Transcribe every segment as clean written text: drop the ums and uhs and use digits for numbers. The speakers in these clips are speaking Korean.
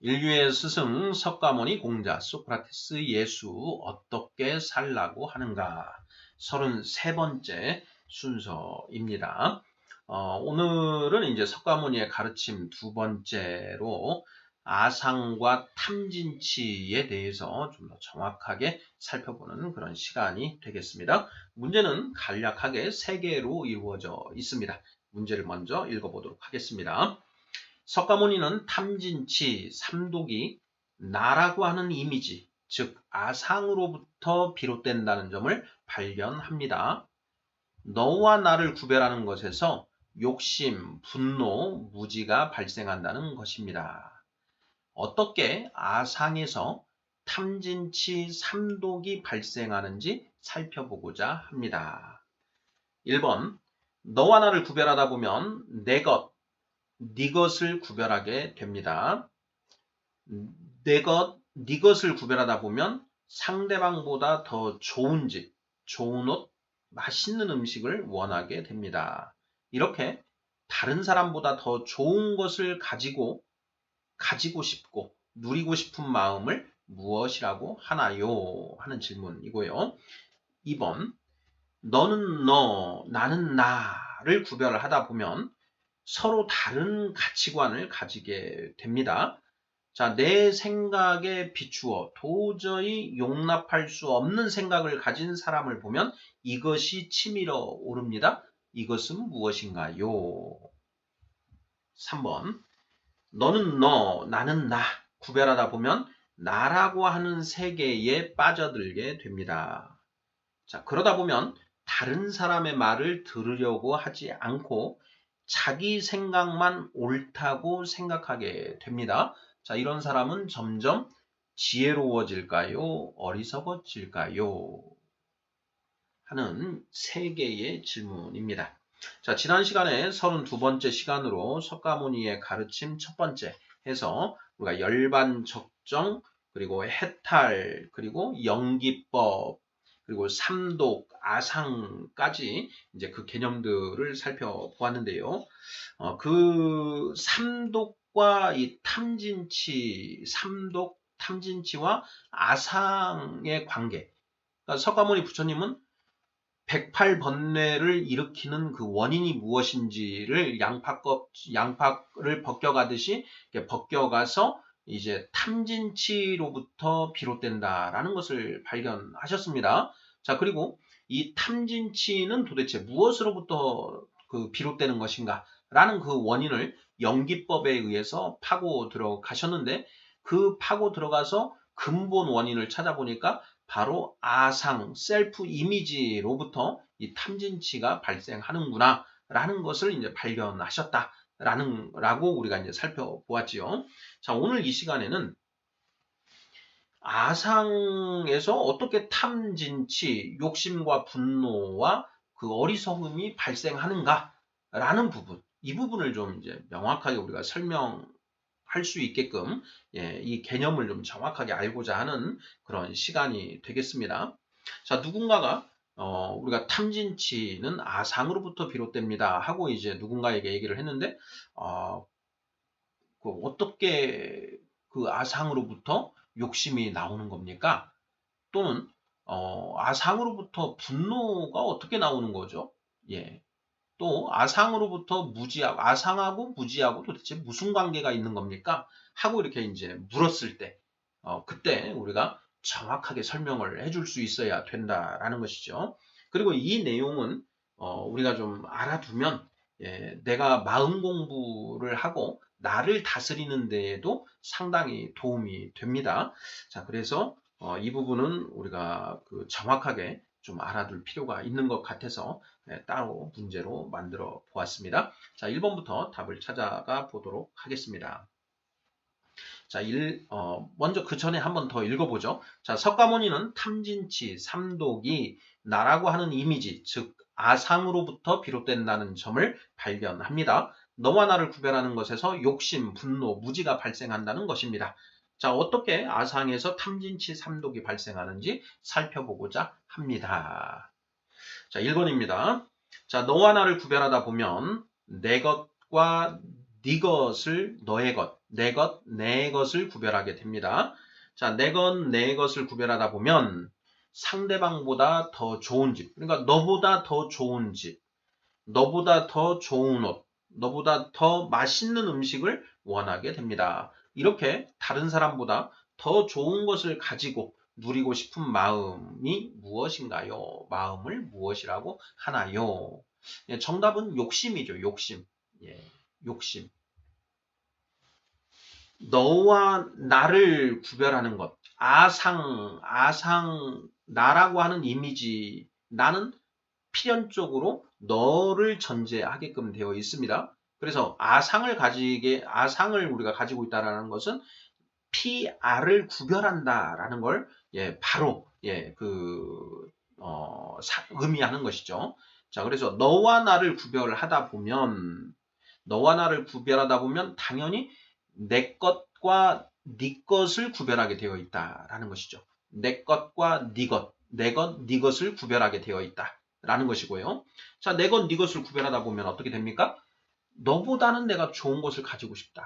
인류의 스승 석가모니 공자 소크라테스 예수 어떻게 살라고 하는가 33번째 순서입니다. 오늘은 이제 석가모니의 가르침 두 번째로 아상과 탐진치에 대해서 좀 더 정확하게 살펴보는 그런 시간이 되겠습니다. 문제는 간략하게 3개로 이루어져 있습니다. 문제를 먼저 읽어보도록 하겠습니다. 석가모니는 탐진치, 삼독이 나라고 하는 이미지, 즉 아상으로부터 비롯된다는 점을 발견합니다. 너와 나를 구별하는 것에서 욕심, 분노, 무지가 발생한다는 것입니다. 어떻게 아상에서 탐진치, 삼독이 발생하는지 살펴보고자 합니다. 1번, 너와 나를 구별하다 보면 내 것, 네 것을 구별하게 됩니다. 내 것, 네 것을 구별하다 보면 상대방보다 더 좋은 집, 좋은 옷, 맛있는 음식을 원하게 됩니다. 이렇게 다른 사람보다 더 좋은 것을 가지고 싶고 누리고 싶은 마음을 무엇이라고 하나요? 하는 질문이고요. 2번, 너는 너, 나는 나를 구별하다 보면 서로 다른 가치관을 가지게 됩니다. 자, 내 생각에 비추어 도저히 용납할 수 없는 생각을 가진 사람을 보면 이것이 치밀어 오릅니다. 이것은 무엇인가요? 3번. 너는 너, 나는 나. 구별하다 보면 나라고 하는 세계에 빠져들게 됩니다. 자, 그러다 보면 다른 사람의 말을 들으려고 하지 않고 자기 생각만 옳다고 생각하게 됩니다. 자, 이런 사람은 점점 지혜로워질까요? 어리석어질까요? 하는 3개의 질문입니다. 자, 지난 시간에 32번째 시간으로 석가모니의 가르침 첫 번째 해서 우리가 열반 적정, 그리고 해탈, 그리고 영기법, 그리고 삼독, 아상까지 이제 그 개념들을 살펴보았는데요. 그 삼독과 이 탐진치, 삼독, 탐진치와 아상의 관계. 그러니까 석가모니 부처님은 108번뇌를 일으키는 그 원인이 무엇인지를 양팍을 벗겨가듯이 벗겨가서 이제 탐진치로부터 비롯된다라는 것을 발견하셨습니다. 자, 그리고 이 탐진치는 도대체 무엇으로부터 그 비롯되는 것인가? 라는 그 원인을 영기법에 의해서 파고 들어가셨는데 그 파고 들어가서 근본 원인을 찾아보니까 바로 아상, 셀프 이미지로부터 이 탐진치가 발생하는구나 라는 것을 이제 발견하셨다라고 우리가 이제 살펴보았지요. 자, 오늘 이 시간에는 아상에서 어떻게 탐진치, 욕심과 분노와 그 어리석음이 발생하는가라는 부분, 이 부분을 좀 이제 명확하게 우리가 설명할 수 있게끔 이 개념을 좀 정확하게 알고자 하는 그런 시간이 되겠습니다. 자, 누군가가 우리가 탐진치는 아상으로부터 비롯됩니다 하고 이제 누군가에게 얘기를 했는데 어떻게 그 아상으로부터 욕심이 나오는 겁니까? 또는 아상으로부터 분노가 어떻게 나오는 거죠? 예. 또 아상으로부터 무지하고 아상하고 무지하고 도대체 무슨 관계가 있는 겁니까? 하고 이렇게 이제 물었을 때 그때 우리가 정확하게 설명을 해줄 수 있어야 된다라는 것이죠. 그리고 이 내용은 우리가 좀 알아두면 내가 마음 공부를 하고 나를 다스리는 데에도 상당히 도움이 됩니다. 자, 그래서 이 부분은 우리가 그 정확하게 좀 알아둘 필요가 있는 것 같아서 따로 문제로 만들어 보았습니다. 자, 1번부터 답을 찾아가 보도록 하겠습니다. 자, 먼저 그 전에 한 번 더 읽어보죠. 자, 석가모니는 탐진치, 삼독이 나라고 하는 이미지, 즉 아상으로부터 비롯된다는 점을 발견합니다. 너와 나를 구별하는 것에서 욕심, 분노, 무지가 발생한다는 것입니다. 자, 어떻게 아상에서 탐진치, 삼독이 발생하는지 살펴보고자 합니다. 자, 1번입니다. 자, 너와 나를 구별하다 보면 내 것과 네 것을 너의 것, 내 것을 구별하게 됩니다. 자, 내 것을 구별하다 보면 상대방보다 더 좋은 집, 그러니까 너보다 더 좋은 집, 너보다 더 좋은 옷, 너보다 더 맛있는 음식을 원하게 됩니다. 이렇게 다른 사람보다 더 좋은 것을 가지고 누리고 싶은 마음이 무엇인가요? 마음을 무엇이라고 하나요? 예, 정답은 욕심이죠. 욕심. 예, 욕심. 너와 나를 구별하는 것. 나라고 하는 이미지. 나는 필연적으로 너를 전제하게끔 되어 있습니다. 그래서 아상을 우리가 가지고 있다라는 것은 PR을 구별한다라는 걸, 예, 바로, 예, 의미하는 것이죠. 자, 그래서 너와 나를 구별하다 보면 당연히 내 것과 네 것을 구별하게 되어 있다라는 것이죠. 내 것과 네 것, 내 것, 네 것을 구별하게 되어 있다라는 것이고요. 자, 내 것, 네 것을 구별하다 보면 어떻게 됩니까? 너보다는 내가 좋은 것을 가지고 싶다.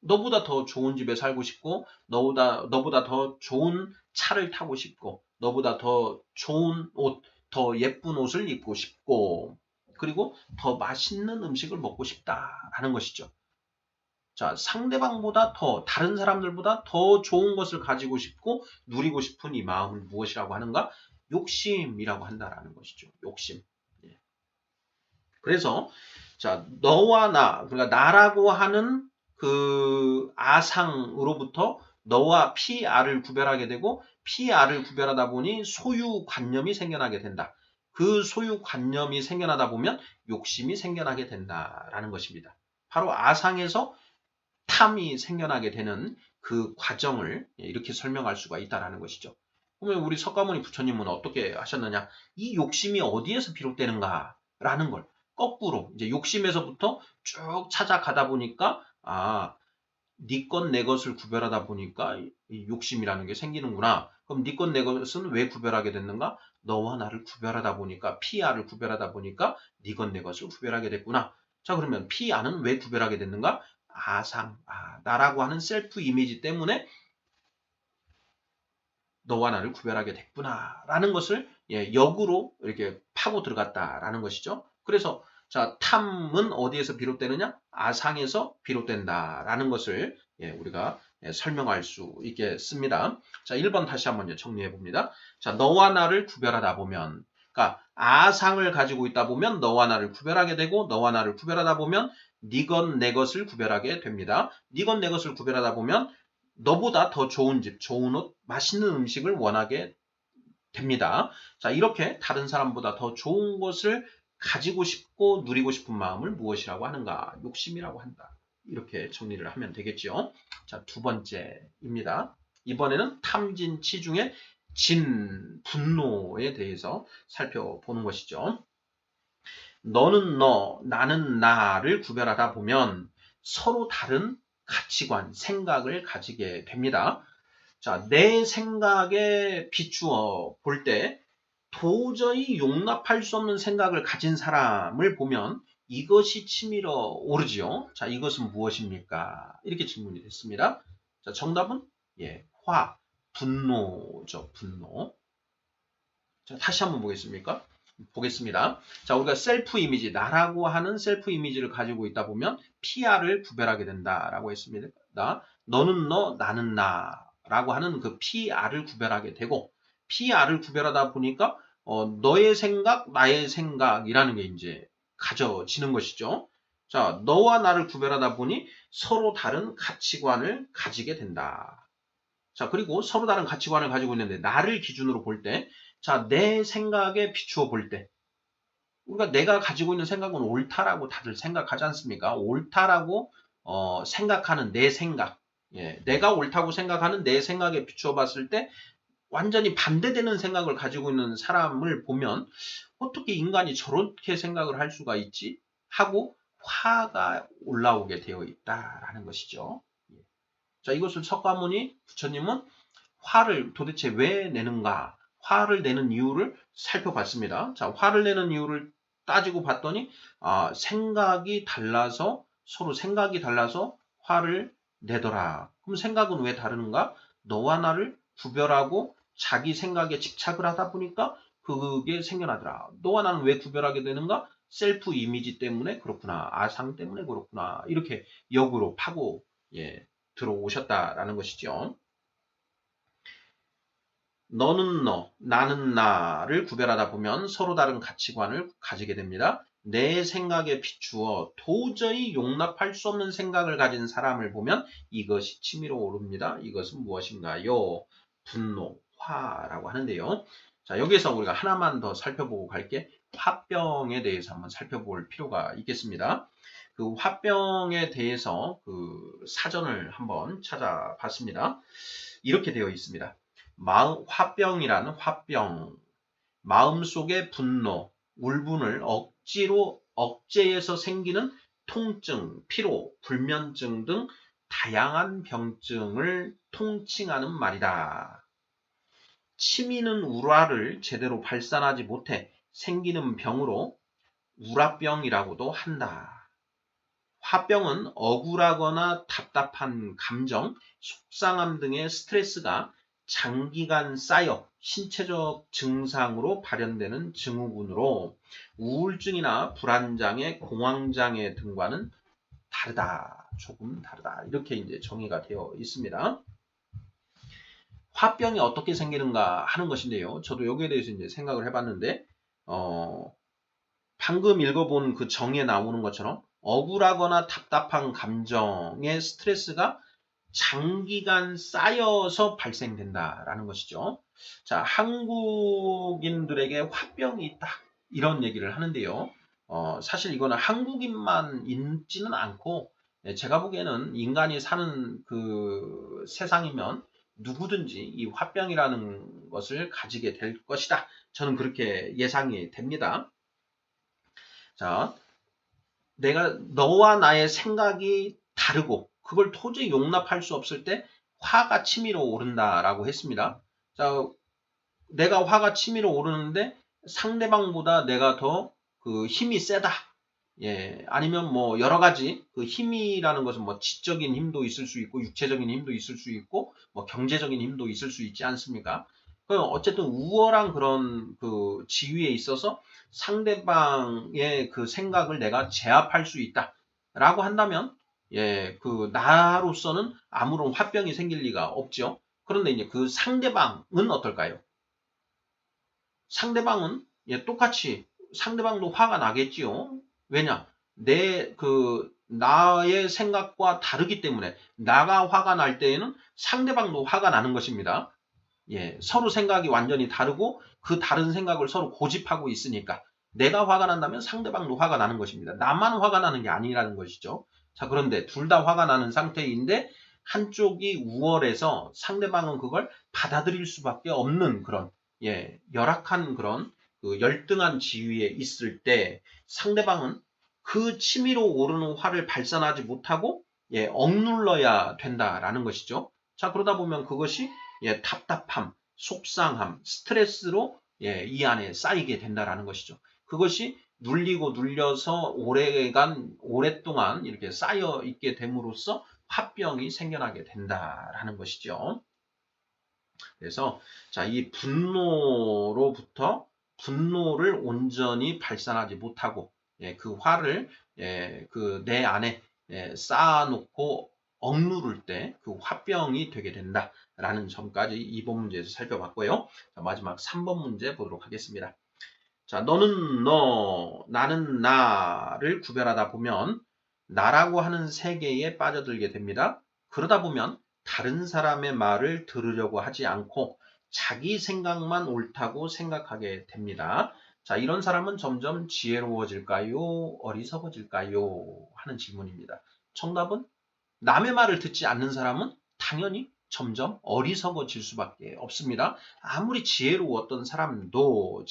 너보다 더 좋은 집에 살고 싶고, 너보다 더 좋은 차를 타고 싶고, 너보다 더 좋은 옷, 더 예쁜 옷을 입고 싶고, 그리고 더 맛있는 음식을 먹고 싶다라는 것이죠. 자, 다른 사람들보다 더 좋은 것을 가지고 싶고, 누리고 싶은 이 마음을 무엇이라고 하는가? 욕심이라고 한다라는 것이죠. 욕심. 예. 그래서, 자, 그러니까 나라고 하는 그 아상으로부터 너와 PR을 구별하게 되고, PR을 구별하다 보니 소유관념이 생겨나게 된다. 그 소유관념이 생겨나다 보면 욕심이 생겨나게 된다라는 것입니다. 바로 아상에서 탐이 생겨나게 되는 그 과정을 이렇게 설명할 수가 있다라는 것이죠. 그러면 우리 석가모니 부처님은 어떻게 하셨느냐? 이 욕심이 어디에서 비롯되는가라는 걸 거꾸로 이제 욕심에서부터 쭉 찾아가다 보니까 네 것 내 것을 구별하다 보니까 이 욕심이라는 게 생기는구나. 그럼 네 것 내 것은 왜 구별하게 됐는가? 너와 나를 구별하다 보니까 PR을 구별하다 보니까 네 것 내 것을 구별하게 됐구나. 자, 그러면 PR은 왜 구별하게 됐는가? 나라고 하는 셀프 이미지 때문에 너와 나를 구별하게 됐구나라는 것을, 예, 역으로 이렇게 파고 들어갔다라는 것이죠. 그래서 자, 탐은 어디에서 비롯되느냐? 아상에서 비롯된다라는 것을, 예, 우리가, 예, 설명할 수 있겠습니다. 자, 1번 다시 한번 정리해 봅니다. 자, 너와 나를 구별하다 보면, 그러니까 아상을 가지고 있다 보면 너와 나를 구별하게 되고, 너와 나를 구별하다 보면 네 것 내 것을 구별하게 됩니다. 네 것 내 것을 구별하다 보면 너보다 더 좋은 집, 좋은 옷, 맛있는 음식을 원하게 됩니다. 자, 이렇게 다른 사람보다 더 좋은 것을 가지고 싶고 누리고 싶은 마음을 무엇이라고 하는가? 욕심이라고 한다. 이렇게 정리를 하면 되겠죠. 자, 두 번째입니다. 이번에는 탐진 치중의 분노에 대해서 살펴보는 것이죠. 너는 너, 나는 나를 구별하다 보면 서로 다른 가치관, 생각을 가지게 됩니다. 자, 내 생각에 비추어 볼 때 도저히 용납할 수 없는 생각을 가진 사람을 보면 이것이 치밀어 오르지요. 자, 이것은 무엇입니까? 이렇게 질문이 됐습니다. 자, 정답은, 예, 분노죠, 분노. 자, 다시 한번 보겠습니다. 자, 우리가 셀프 이미지, 나라고 하는 셀프 이미지를 가지고 있다 보면 PR을 구별하게 된다라고 했습니다. 너는 너, 나는 나라고 하는 그 PR을 구별하게 되고, PR을 구별하다 보니까 너의 생각, 나의 생각이라는 게 이제 가져지는 것이죠. 자, 너와 나를 구별하다 보니 서로 다른 가치관을 가지게 된다. 자, 그리고 서로 다른 가치관을 가지고 있는데 나를 기준으로 볼 때, 자, 내 생각에 비추어 볼 때, 우리가 내가 가지고 있는 생각은 옳다라고 다들 생각하지 않습니까? 옳다라고 생각하는 내 생각, 예, 내가 옳다고 생각하는 내 생각에 비추어 봤을 때 완전히 반대되는 생각을 가지고 있는 사람을 보면 어떻게 인간이 저렇게 생각을 할 수가 있지? 하고 화가 올라오게 되어 있다라는 것이죠. 자, 이것을 석가모니 부처님은 화를 도대체 왜 내는가? 화를 내는 이유를 살펴봤습니다. 자, 화를 내는 이유를 따지고 봤더니, 서로 생각이 달라서 화를 내더라. 그럼 생각은 왜 다른가? 너와 나를 구별하고 자기 생각에 집착을 하다 보니까 그게 생겨나더라. 너와 나는 왜 구별하게 되는가? 셀프 이미지 때문에 그렇구나. 아상 때문에 그렇구나. 이렇게 역으로 파고 예, 들어오셨다라는 것이죠. 너는 너, 나는 나를 구별하다 보면 서로 다른 가치관을 가지게 됩니다. 내 생각에 비추어 도저히 용납할 수 없는 생각을 가진 사람을 보면 이것이 치밀어 오릅니다. 이것은 무엇인가요? 분노, 화라고 하는데요. 자, 여기에서 우리가 하나만 더 살펴보고 갈게. 화병에 대해서 한번 살펴볼 필요가 있겠습니다. 그 화병에 대해서 그 사전을 한번 찾아봤습니다. 이렇게 되어 있습니다. 화병이라는 화병, 마음속의 분노, 울분을 억지로 억제해서 생기는 통증, 피로, 불면증 등 다양한 병증을 통칭하는 말이다. 치미는 우라를 제대로 발산하지 못해 생기는 병으로 우라병이라고도 한다. 화병은 억울하거나 답답한 감정, 속상함 등의 스트레스가 장기간 쌓여 신체적 증상으로 발현되는 증후군으로 우울증이나 불안장애, 공황장애 등과는 다르다. 조금 다르다. 이렇게 이제 정의가 되어 있습니다. 화병이 어떻게 생기는가 하는 것인데요. 저도 여기에 대해서 이제 생각을 해봤는데, 방금 읽어본 그 정의에 나오는 것처럼 억울하거나 답답한 감정의 스트레스가 장기간 쌓여서 발생된다라는 것이죠. 자, 한국인들에게 화병이 있다. 이런 얘기를 하는데요. 사실 이거는 한국인만 있지는 않고, 제가 보기에는 인간이 사는 그 세상이면 누구든지 이 화병이라는 것을 가지게 될 것이다. 저는 그렇게 예상이 됩니다. 자, 내가 너와 나의 생각이 다르고 그걸 도저히 용납할 수 없을 때 화가 치밀어 오른다라고 했습니다. 자, 내가 화가 치밀어 오르는데 상대방보다 내가 더 그 힘이 세다. 예, 아니면 뭐 여러 가지 그 힘이라는 것은 뭐 지적인 힘도 있을 수 있고 육체적인 힘도 있을 수 있고 뭐 경제적인 힘도 있을 수 있지 않습니까? 어쨌든 우월한 그런 그 지위에 있어서 상대방의 그 생각을 내가 제압할 수 있다라고 한다면 예, 그 나로서는 아무런 화병이 생길 리가 없죠. 그런데 이제 그 상대방은 어떨까요? 상대방은 예, 똑같이 상대방도 화가 나겠지요. 왜냐? 나의 생각과 다르기 때문에 나가 화가 날 때에는 상대방도 화가 나는 것입니다. 예, 서로 생각이 완전히 다르고 그 다른 생각을 서로 고집하고 있으니까 내가 화가 난다면 상대방도 화가 나는 것입니다. 나만 화가 나는 게 아니라는 것이죠. 자, 그런데 둘 다 화가 나는 상태인데 한쪽이 우월해서 상대방은 그걸 받아들일 수밖에 없는 그런 예, 열악한 그런 그 열등한 지위에 있을 때 상대방은 그 치밀어 오르는 화를 발산하지 못하고 예, 억눌러야 된다라는 것이죠. 자, 그러다 보면 그것이 예, 답답함, 속상함, 스트레스로 예, 이 안에 쌓이게 된다라는 것이죠. 그것이 눌리고 눌려서 오랫동안 이렇게 쌓여 있게 됨으로써 화병이 생겨나게 된다라는 것이죠. 그래서 자, 이 분노를 온전히 발산하지 못하고 예, 그 화를 예, 그 내 안에 예, 쌓아놓고 억누를 때 그 화병이 되게 된다라는 점까지 2번 문제에서 살펴봤고요. 자, 마지막 3번 문제 보도록 하겠습니다. 자, 너는 너, 나는 나를 구별하다 보면 나라고 하는 세계에 빠져들게 됩니다. 그러다 보면 다른 사람의 말을 들으려고 하지 않고 자기 생각만 옳다고 생각하게 됩니다. 자, 이런 사람은 점점 지혜로워질까요? 어리석어질까요? 하는 질문입니다. 정답은 남의 말을 듣지 않는 사람은 당연히 점점 어리석어질 수밖에 없습니다. 아무리 지혜로웠던 사람도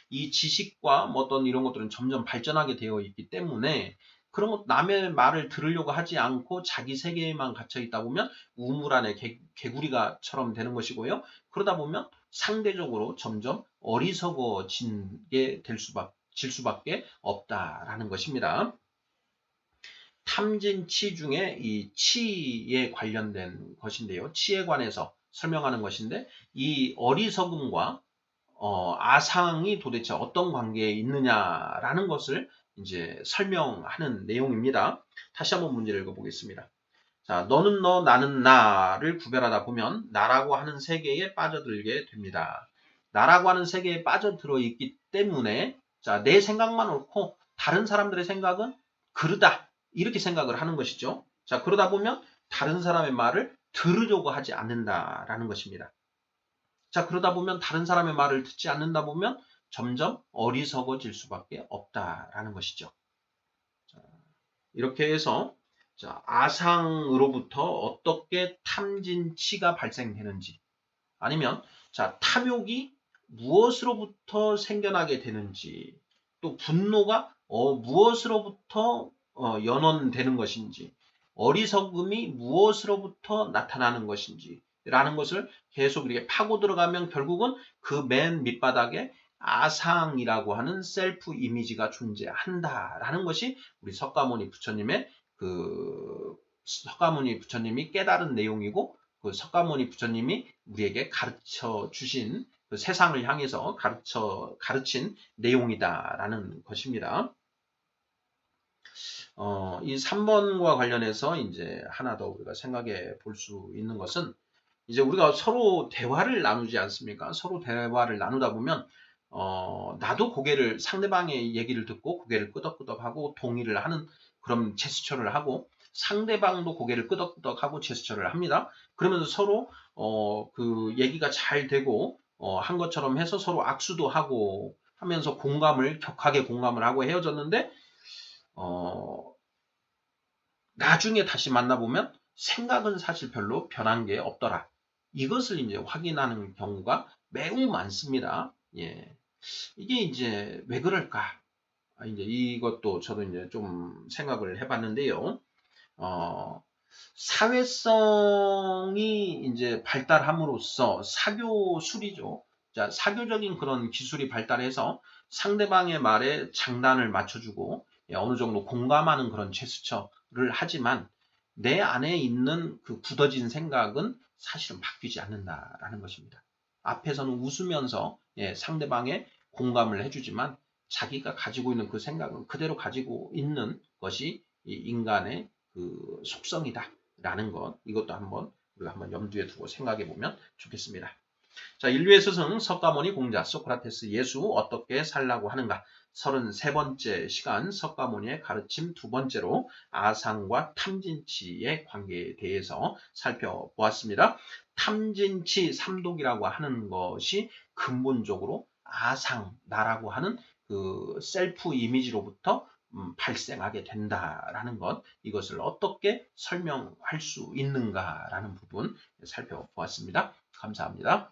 이 지식과 뭐 어떤 이런 것들은 점점 발전하게 되어 있기 때문에 그런 것 남의 말을 들으려고 하지 않고 자기 세계에만 갇혀 있다 보면 우물 안에 개구리가처럼 되는 것이고요. 그러다 보면 상대적으로 점점 어리석어지게 질 수밖에 없다라는 것입니다. 탐진치 중에 이 치에 관련된 것인데요. 치에 관해서 설명하는 것인데 이 어리석음과 아상이 도대체 어떤 관계에 있느냐라는 것을 이제 설명하는 내용입니다. 다시 한번 문제를 읽어보겠습니다. 자, 너는 너, 나는 나를 구별하다 보면 나라고 하는 세계에 빠져들게 됩니다. 나라고 하는 세계에 빠져들어 있기 때문에 자, 내 생각만 옳고 다른 사람들의 생각은 그르다. 이렇게 생각을 하는 것이죠. 자, 그러다 보면 다른 사람의 말을 들으려고 하지 않는다라는 것입니다. 자, 그러다 보면 다른 사람의 말을 듣지 않는다 보면 점점 어리석어질 수밖에 없다라는 것이죠. 자, 이렇게 해서 자, 아상으로부터 어떻게 탐진치가 발생되는지 아니면 자, 탐욕이 무엇으로부터 생겨나게 되는지 또 분노가 무엇으로부터 연원되는 것인지 어리석음이 무엇으로부터 나타나는 것인지 라는 것을 계속 이렇게 파고 들어가면 결국은 그 맨 밑바닥에 아상이라고 하는 셀프 이미지가 존재한다라는 것이 우리 석가모니 부처님의 석가모니 부처님이 깨달은 내용이고 그 석가모니 부처님이 우리에게 가르쳐 주신 그 세상을 향해서 가르친 내용이다라는 것입니다. 이 3번과 관련해서 이제 하나 더 우리가 생각해 볼 수 있는 것은 이제 우리가 서로 대화를 나누지 않습니까? 서로 대화를 나누다 보면 나도 상대방의 얘기를 듣고 고개를 끄덕끄덕하고 동의를 하는 그런 제스처를 하고 상대방도 고개를 끄덕끄덕하고 제스처를 합니다. 그러면서 서로 그 얘기가 잘 되고 한 것처럼 해서 서로 악수도 하고 하면서 격하게 공감을 하고 헤어졌는데 나중에 다시 만나보면 생각은 사실 별로 변한 게 없더라. 이것을 이제 확인하는 경우가 매우 많습니다. 예. 이게 이제 왜 그럴까? 이제 이것도 저도 이제 좀 생각을 해봤는데요. 사회성이 이제 발달함으로써 사교술이죠. 자, 사교적인 그런 기술이 발달해서 상대방의 말에 장단을 맞춰주고 어느 정도 공감하는 그런 제스처를 하지만 내 안에 있는 그 굳어진 생각은 사실은 바뀌지 않는다라는 것입니다. 앞에서는 웃으면서 상대방의 공감을 해주지만 자기가 가지고 있는 그 생각은 그대로 가지고 있는 것이 이 인간의 그 속성이다라는 것, 이것도 우리가 한번 염두에 두고 생각해 보면 좋겠습니다. 자, 인류의 스승 석가모니 공자 소크라테스 예수 어떻게 살라고 하는가? 33번째 시간 석가모니의 가르침 두 번째로 아상과 탐진치의 관계에 대해서 살펴보았습니다. 탐진치 삼독이라고 하는 것이 근본적으로 아상, 나라고 하는 그 셀프 이미지로부터 발생하게 된다라는 것, 이것을 어떻게 설명할 수 있는가라는 부분 살펴보았습니다. 감사합니다.